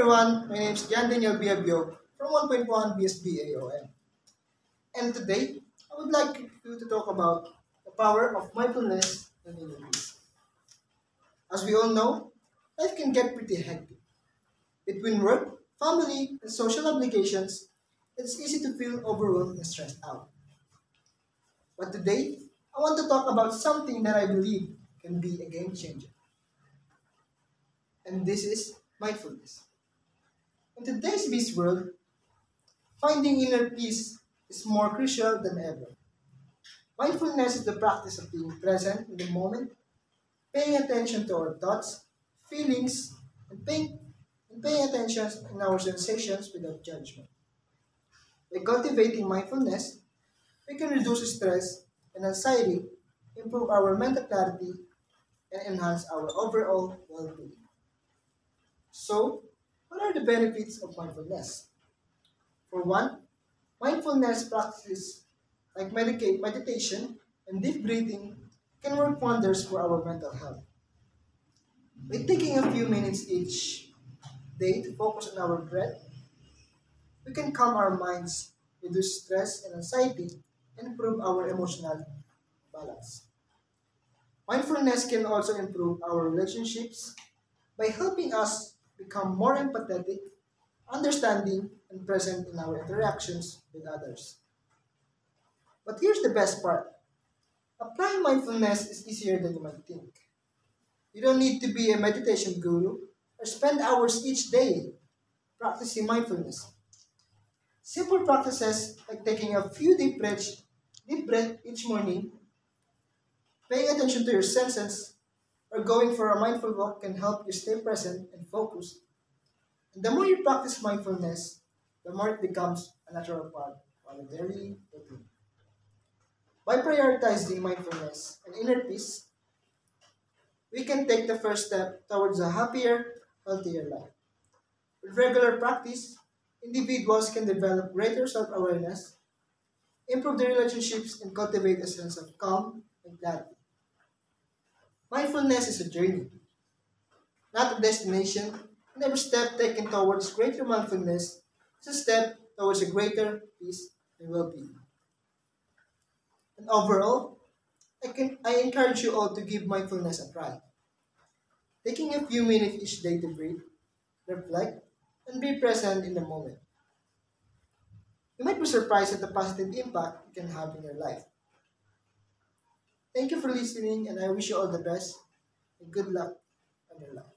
everyone, my name is Jan Daniel Biagyo from 1.1 BSB AOM. And today, I would like you to talk about the power of mindfulness and inner peace. As we all know, life can get pretty hectic. Between work, family, and social obligations, it's easy to feel overwhelmed and stressed out. But today, I want to talk about something that I believe can be a game changer. And this is mindfulness. In today's busy world, finding inner peace is more crucial than ever. Mindfulness is the practice of being present in the moment, paying attention to our thoughts, feelings, and paying attention in our sensations without judgment. By cultivating mindfulness, we can reduce stress and anxiety, improve our mental clarity, and enhance our overall well-being. So, what are the benefits of mindfulness? For one, mindfulness practices like meditation and deep breathing can work wonders for our mental health. By taking a few minutes each day to focus on our breath, we can calm our minds, reduce stress and anxiety, and improve our emotional balance. Mindfulness can also improve our relationships by helping us become more empathetic, understanding, and present in our interactions with others. But here's the best part. Applying mindfulness is easier than you might think. You don't need to be a meditation guru or spend hours each day practicing mindfulness. Simple practices like taking a few deep breath each morning, paying attention to your senses, or going for a mindful walk can help you stay present and focused. And the more you practice mindfulness, the more it becomes a natural part of your daily routine. By prioritizing mindfulness and inner peace, we can take the first step towards a happier, healthier life. With regular practice, individuals can develop greater self awareness, improve their relationships, and cultivate a sense of calm and clarity. Mindfulness is a journey, not a destination, and every step taken towards greater mindfulness is a step towards a greater peace and well being. And overall, I encourage you all to give mindfulness a try. Taking a few minutes each day to breathe, reflect, and be present in the moment. You might be surprised at the positive impact it can have in your life. Thank you for listening, and I wish you all the best and good luck on your life.